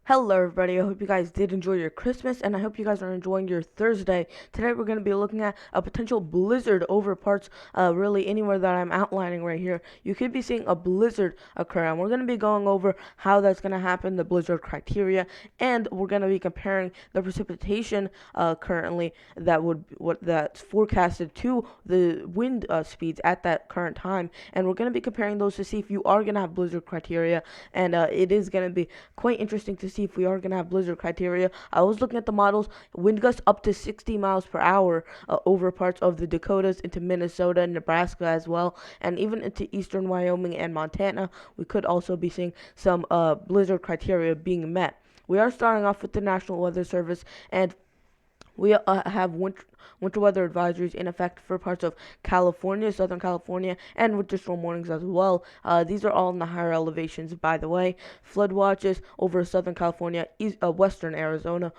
Hello everybody, I hope you guys did enjoy your Christmas and I hope you guys are enjoying your Thursday. Today we're going to be looking at a potential blizzard over parts, really anywhere that I'm outlining right here. You could be seeing a blizzard occur and we're going to be going over how that's going to happen, the blizzard criteria, and we're going to be comparing the precipitation currently that's forecasted to the wind speeds at that current time, and we're going to be comparing those to see if you are going to have blizzard criteria, and it is going to be quite interesting to see if we are going to have blizzard criteria. I was looking at the models, wind gusts up to 60 miles per hour over parts of the Dakotas into Minnesota, Nebraska as well, and even into eastern Wyoming and Montana. We could also be seeing some blizzard criteria being met. We are starting off with the National Weather Service, and we have winter weather advisories in effect for parts of California, Southern California, and winter storm warnings as well. These are all in the higher elevations, by the way. Flood watches over Southern California, Western Arizona,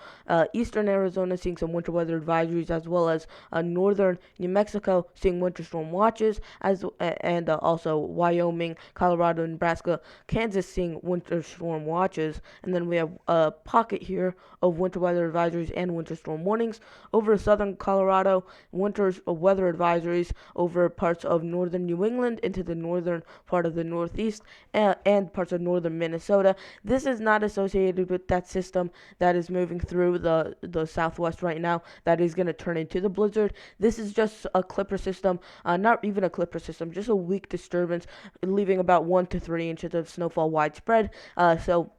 Eastern Arizona seeing some winter weather advisories, as well as Northern New Mexico seeing winter storm watches, and also Wyoming, Colorado, Nebraska, Kansas seeing winter storm watches. And then we have a pocket here of winter weather advisories and winter storm warnings over southern Colorado, winter weather advisories over parts of northern New England into the northern part of the Northeast, and parts of northern Minnesota. This is not associated with that system that is moving through the Southwest right now that is going to turn into the blizzard. This is just a clipper system, not even a clipper system, just a weak disturbance, leaving about 1 to 3 inches of snowfall widespread. So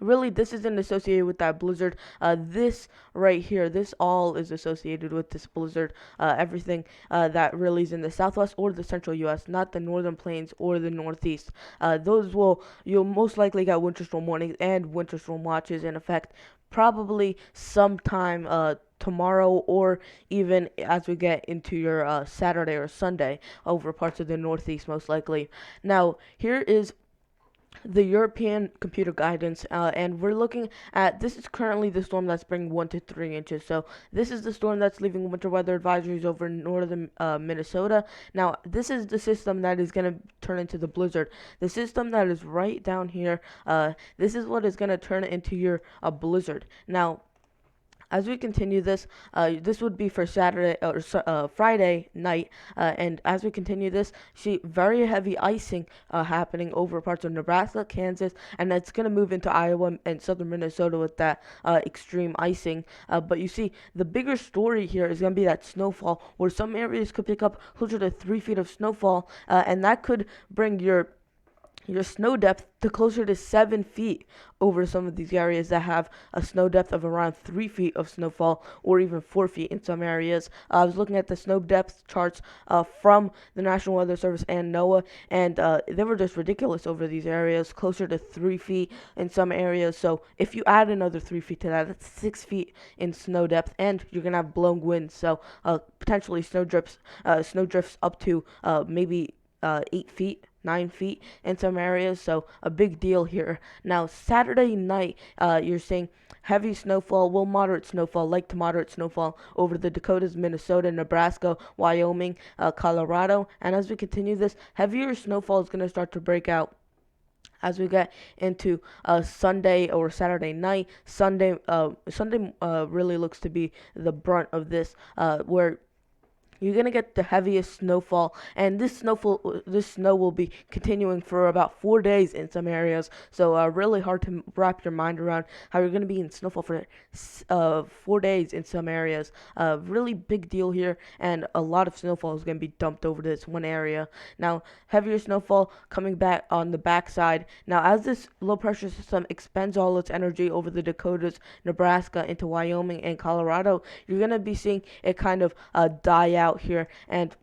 really, this isn't associated with that blizzard. This right here, this all is associated with this blizzard. Everything that really is in the southwest or the central U.S., not the northern plains or the northeast. You'll most likely get winter storm warnings and winter storm watches in effect probably sometime tomorrow, or even as we get into your Saturday or Sunday over parts of the northeast, most likely. Now, here is the European computer guidance, and we're looking at, this is currently the storm that's bringing 1 to 3 inches. So this is the storm that's leaving winter weather advisories over northern Minnesota. Now this is the system that is going to turn into the blizzard. The system that is right down here, this is what is going to turn into your blizzard. Now as we continue this, this would be for Saturday or Friday night, and as we continue this, see very heavy icing happening over parts of Nebraska, Kansas, and it's going to move into Iowa and southern Minnesota with that extreme icing. But you see, the bigger story here is going to be that snowfall, where some areas could pick up closer to 3 feet of snowfall, and that could bring your snow depth to closer to 7 feet over some of these areas that have a snow depth of around 3 feet of snowfall, or even 4 feet in some areas. I was looking at the snow depth charts from the National Weather Service and NOAA, and they were just ridiculous over these areas, closer to 3 feet in some areas. So if you add another 3 feet to that, that's 6 feet in snow depth, and you're gonna have blown winds. So potentially snow drifts up to maybe 8 feet, 9 feet in some areas, so a big deal here. Now, Saturday night, you're seeing heavy snowfall, moderate snowfall, light to moderate snowfall over the Dakotas, Minnesota, Nebraska, Wyoming, Colorado, and as we continue this, heavier snowfall is going to start to break out as we get into Sunday or Saturday night. Sunday really looks to be the brunt of this, where you're gonna get the heaviest snowfall, and this snow will be continuing for about 4 days in some areas. So really hard to wrap your mind around how you're gonna be in snowfall for 4 days in some areas. Really big deal here, and a lot of snowfall is gonna be dumped over this one area. Now, heavier snowfall coming back on the backside. Now, as this low pressure system expends all its energy over the Dakotas, Nebraska, into Wyoming and Colorado, you're gonna be seeing it kind of die out here, and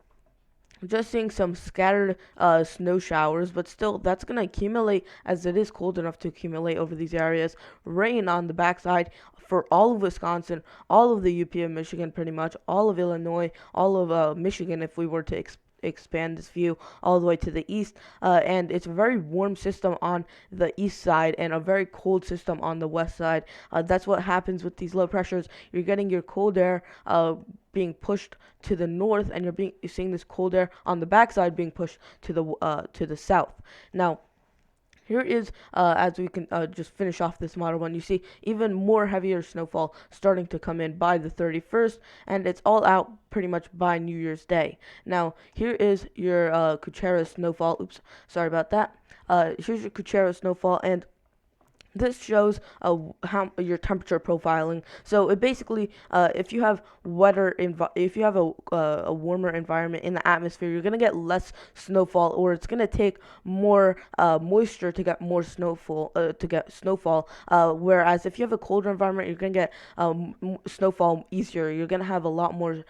just seeing some scattered snow showers, but still that's going to accumulate as it is cold enough to accumulate over these areas. Rain on the backside for all of Wisconsin, all of the UP of Michigan, pretty much all of Illinois, all of Michigan, if we were to expand this view all the way to the east, and it's a very warm system on the east side and a very cold system on the west side. That's what happens with these low pressures. You're getting your cold air being pushed to the north, and you're seeing this cold air on the backside being pushed to the south. Now, Here is, as we can just finish off this model one, you see even more heavier snowfall starting to come in by the 31st, and it's all out pretty much by New Year's Day. Now, here is your Kuchera snowfall. Oops, sorry about that. Here's your Kuchera snowfall, and this shows how your temperature profiling. So it basically, if you have if you have a warmer environment in the atmosphere, you're gonna get less snowfall, or it's gonna take more moisture to get more snowfall. Whereas if you have a colder environment, you're gonna get snowfall easier. You're gonna have a lot more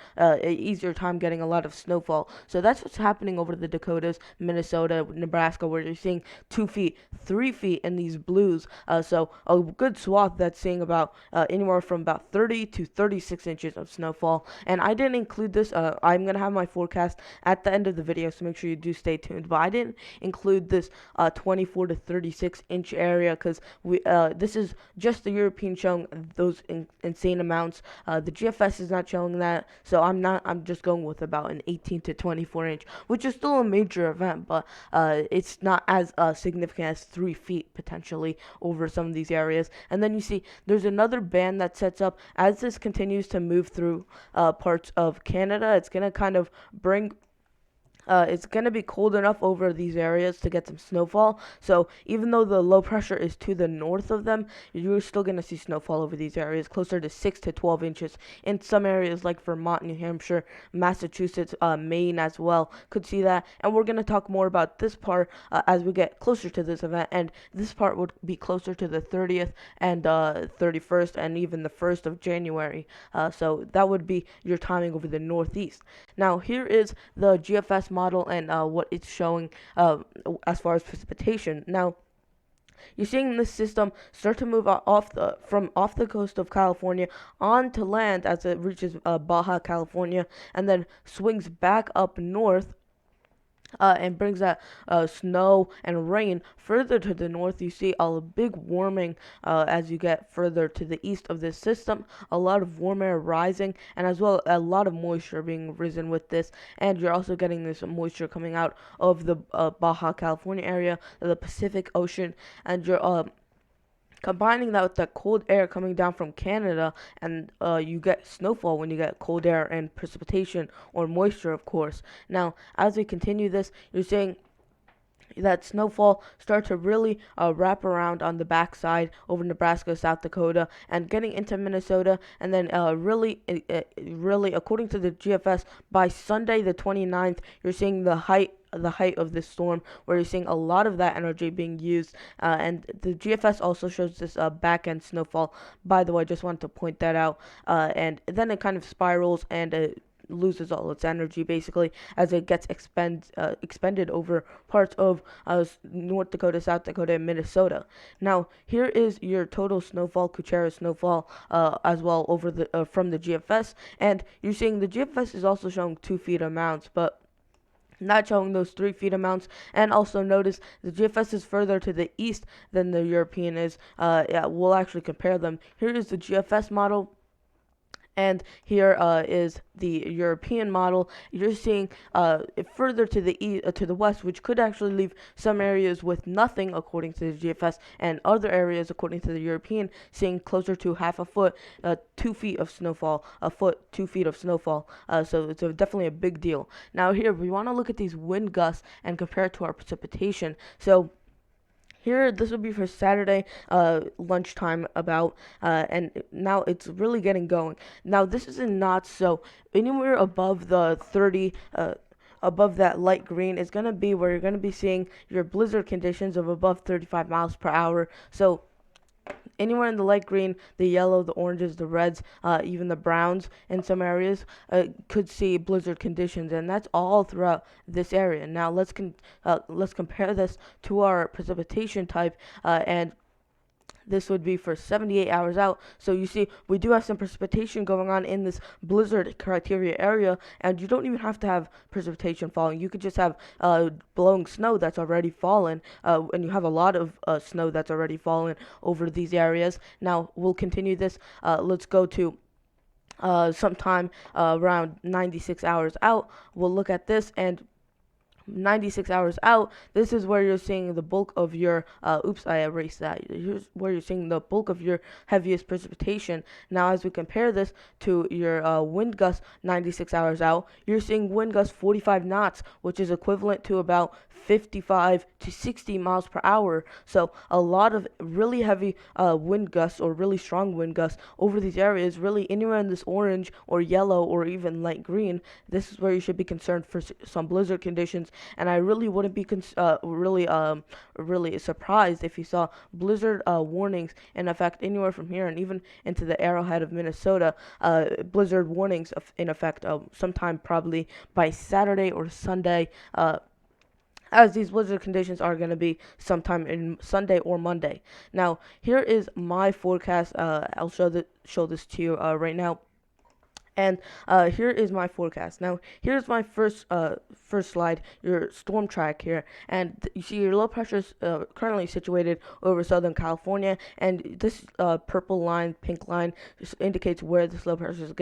easier time getting a lot of snowfall. So that's what's happening over the Dakotas, Minnesota, Nebraska, where you're seeing 2 feet, 3 feet in these blues. So a good swath that's seeing about anywhere from about 30 to 36 inches of snowfall. And I didn't include this. I'm gonna have my forecast at the end of the video, so make sure you do stay tuned. But I didn't include this 24 to 36 inch area because this is just the European showing those insane amounts. The GFS is not showing that, so I'm just going with about an 18 to 24 inch, which is still a major event, but it's not as significant as 3 feet potentially over some of these areas. And then you see there's another band that sets up as this continues to move through parts of Canada. It's gonna kind of bring it's going to be cold enough over these areas to get some snowfall. So even though the low pressure is to the north of them, you're still going to see snowfall over these areas, closer to 6 to 12 inches. In some areas like Vermont, New Hampshire, Massachusetts, Maine as well could see that. And we're going to talk more about this part as we get closer to this event. And this part would be closer to the 30th and 31st and even the 1st of January. So that would be your timing over the Northeast. Now here is the GFS model and what it's showing as far as precipitation. Now, you're seeing this system start to move off the coast of California onto land as it reaches Baja California, and then swings back up north and brings that snow and rain further to the north. You see a big warming as you get further to the east of this system. A lot of warm air rising, and as well a lot of moisture being risen with this. And you're also getting this moisture coming out of the Baja California area, the Pacific Ocean, and you're combining that with the cold air coming down from Canada, and you get snowfall when you get cold air and precipitation or moisture, of course. Now, as we continue this, you're seeing that snowfall start to really wrap around on the backside over Nebraska, South Dakota, and getting into Minnesota, and then really, according to the GFS, by Sunday the 29th, you're seeing the height of this storm, where you're seeing a lot of that energy being used, and the GFS also shows this back end snowfall. By the way, I just wanted to point that out, and then it kind of spirals and loses all its energy basically as it gets expended over parts of North Dakota, South Dakota, and Minnesota. Now here is your total snowfall, Kuchera snowfall, as well over the from the GFS, and you're seeing the GFS is also showing 2 feet amounts, but not showing those 3 feet amounts. And also notice the GFS is further to the east than the European is. Yeah, we'll actually compare them. Here is the GFS model, and here is the European model. You're seeing further to the west, which could actually leave some areas with nothing according to the GFS, and other areas according to the European seeing closer to half a foot, 2 feet of snowfall, a foot, 2 feet of snowfall. So it's definitely a big deal. Now here we want to look at these wind gusts and compare it to our precipitation. So here, this will be for Saturday lunchtime about, and now it's really getting going. Now, this is in knots, so anywhere above the 30, above that light green is going to be where you're going to be seeing your blizzard conditions of above 35 miles per hour. So anywhere in the light green, the yellow, the oranges, the reds, even the browns in some areas could see blizzard conditions, and that's all throughout this area. Now let's compare this to our precipitation type, and this would be for 78 hours out. So you see, we do have some precipitation going on in this blizzard criteria area, and you don't even have to have precipitation falling. You could just have blowing snow that's already fallen, and you have a lot of snow that's already fallen over these areas. Now we'll continue this. Let's go to sometime around 96 hours out. We'll look at this, and 96 hours out, this is where you're seeing the bulk of your, oops, I erased that. Here's where you're seeing the bulk of your heaviest precipitation. Now, as we compare this to your wind gust 96 hours out, you're seeing wind gusts 45 knots, which is equivalent to about 55 to 60 miles per hour. So a lot of really heavy wind gusts or really strong wind gusts over these areas. Really anywhere in this orange or yellow or even light green, this is where you should be concerned for some blizzard conditions. And I really wouldn't be really surprised if you saw blizzard warnings in effect anywhere from here and even into the arrowhead of Minnesota. Blizzard warnings in effect sometime probably by Saturday or Sunday. As these blizzard conditions are going to be sometime in Sunday or Monday. Now, here is my forecast. I'll show this to you right now. And here is my forecast. Now, here's my first slide, your storm track here. And you see your low pressure is currently situated over Southern California. And this purple line, pink line, just indicates where this low pressure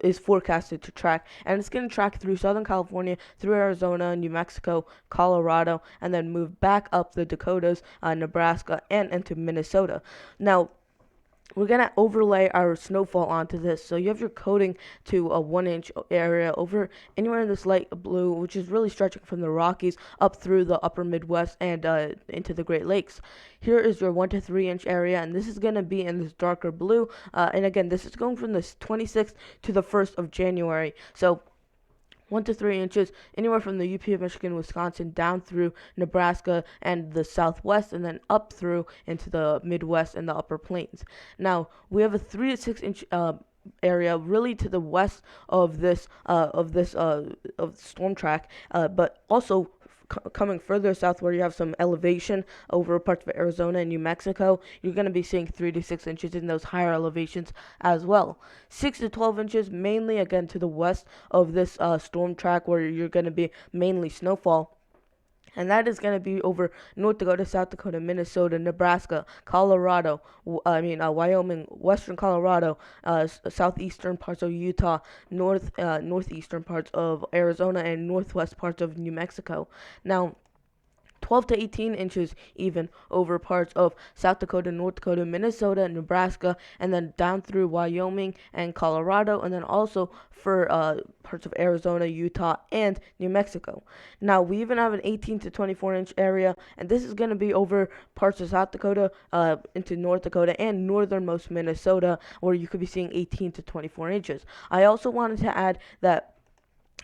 is forecasted to track. And it's gonna track through Southern California, through Arizona, New Mexico, Colorado, and then move back up the Dakotas, Nebraska, and into Minnesota. Now, we're gonna overlay our snowfall onto this. So you have your coating to a 1 inch area over anywhere in this light blue, which is really stretching from the Rockies up through the upper Midwest and into the Great Lakes. Here is your 1 to 3 inch area, and this is gonna be in this darker blue. And again, this is going from the 26th to the 1st of January. So 1 to 3 inches, anywhere from the UP of Michigan, Wisconsin, down through Nebraska and the Southwest, and then up through into the Midwest and the Upper Plains. Now, we have a 3 to 6 inch area really to the west of this of storm track, but also coming further south where you have some elevation over parts of Arizona and New Mexico, you're going to be seeing 3 to 6 inches in those higher elevations as well. 6 to 12 inches, mainly again to the west of this storm track where you're going to be mainly snowfall. And that is going to be over North Dakota, South Dakota, Minnesota, Nebraska, Colorado, Wyoming, Western Colorado, southeastern parts of Utah, northeastern parts of Arizona, and northwest parts of New Mexico. Now, 12 to 18 inches even over parts of South Dakota, North Dakota, Minnesota, Nebraska, and then down through Wyoming and Colorado, and then also for parts of Arizona, Utah, and New Mexico. Now, we even have an 18 to 24 inch area, and this is going to be over parts of South Dakota into North Dakota and northernmost Minnesota, where you could be seeing 18 to 24 inches. I also wanted to add that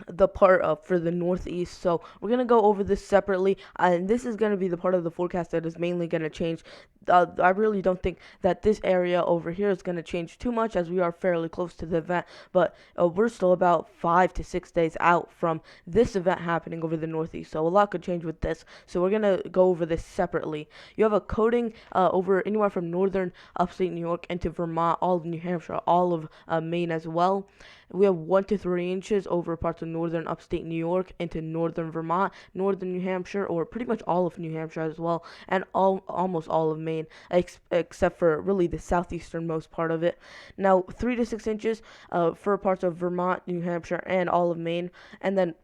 the part for the Northeast. So we're going to go over this separately, and this is going to be the part of the forecast that is mainly going to change. I really don't think that this area over here is going to change too much as we are fairly close to the event, but we're still about 5 to 6 days out from this event happening over the Northeast, so a lot could change with this. So we're going to go over this separately. You have a coating over anywhere from northern upstate New York into Vermont, all of New Hampshire, all of Maine as well. We have 1 to 3 inches over parts of northern upstate New York into northern Vermont, northern New Hampshire, or pretty much all of New Hampshire as well, and almost all of Maine, except for really the southeasternmost part of it. Now, 3 to 6 inches for parts of Vermont, New Hampshire, and all of Maine, and then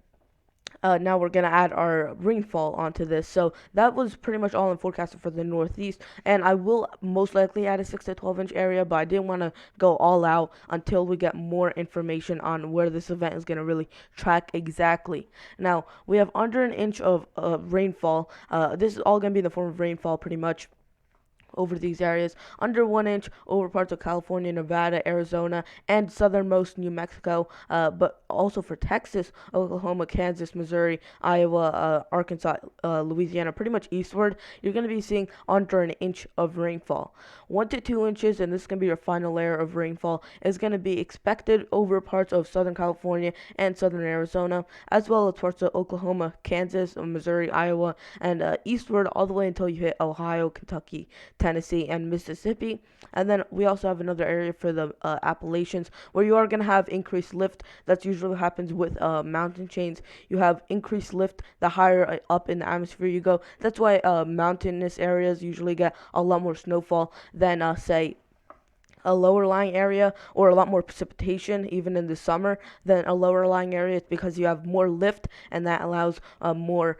now we're going to add our rainfall onto this. So that was pretty much all in forecasted for the Northeast. And I will most likely add a 6 to 12 inch area, but I didn't want to go all out until we get more information on where this event is going to really track exactly. Now, we have under an inch of rainfall. This is all going to be in the form of rainfall pretty much over these areas, under 1 inch over parts of California, Nevada, Arizona, and southernmost New Mexico, but also for Texas, Oklahoma, Kansas, Missouri, Iowa, Arkansas, Louisiana, pretty much eastward, you're going to be seeing under an inch of rainfall. 1 to 2 inches, and this is going to be your final layer of rainfall, is going to be expected over parts of Southern California and Southern Arizona, as well as parts of Oklahoma, Kansas, Missouri, Iowa, and eastward all the way until you hit Ohio, Kentucky, Tennessee, and Mississippi. And then we also have another area for the Appalachians where you are going to have increased lift. That's usually what happens with mountain chains. You have increased lift the higher up in the atmosphere you go. That's why mountainous areas usually get a lot more snowfall than, say, a lower lying area or a lot more precipitation even in the summer than a lower lying area. It's because you have more lift, and that allows more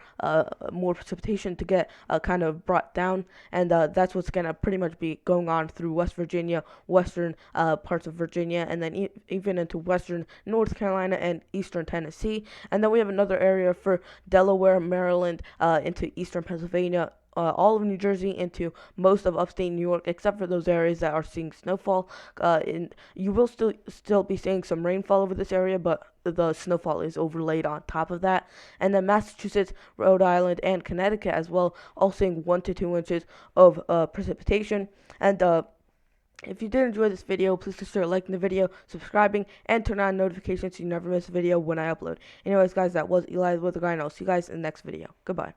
precipitation to get kind of brought down, and that's what's gonna pretty much be going on through West Virginia, western parts of Virginia, and then even into western North Carolina and eastern Tennessee. And then we have another area for Delaware, Maryland, into eastern Pennsylvania, all of New Jersey, into most of upstate New York, except for those areas that are seeing snowfall. You will still be seeing some rainfall over this area, but the snowfall is overlaid on top of that. And then Massachusetts, Rhode Island, and Connecticut as well, all seeing 1 to 2 inches of precipitation. And if you did enjoy this video, please consider liking the video, subscribing, and turn on notifications so you never miss a video when I upload. Anyways, guys, that was Eli with the guy, and I'll see you guys in the next video. Goodbye.